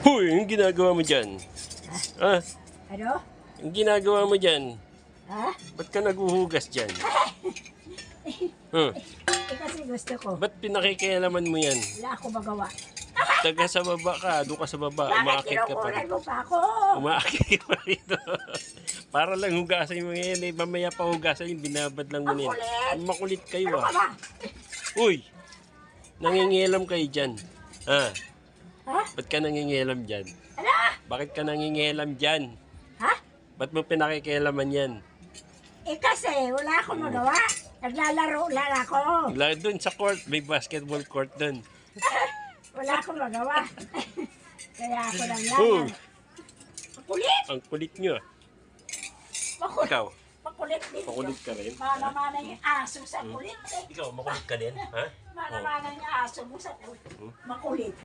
Hoy, anong ginagawa mo dyan? Ah, Ano? anong ginagawa mo dyan? Ha? Ba't ka naguhugas dyan? Huh? Eh kasi gusto ko. Ba't pinakikialaman mo yan? Wala ako magawa. Taga sa baba ka, doon ka sa baba, Bakit umaakit ka pa kinukunan rin. mo pa ako? Umaakit ka pa rito. Para lang hugasan mo yan eh. Mamaya pa hugasan yung binabad lang mo nila. Makulit. Makulit kayo Ano ka ah. ba? Uy, nangingialam kayo dyan. Ha? Ha? Ba't ka nangingialam dyan? Ano? Bakit ka nangingialam dyan? Ha? Ba't mo pinakikialaman yan? Eh kasi wala akong magawa. Naglalaro lang ako. Doon sa court, may basketball court doon. Wala akong magawa. Kaya ako lang Oh, yan. Makulit! ang kulit nyo. Makulit! Ikaw, Makulit din. makulit ka rin. Mana-mana yung aso sa kulit eh. Ikaw, makulit ka din, ha? Mana-mana yung aso mo sa kulit. Makulit.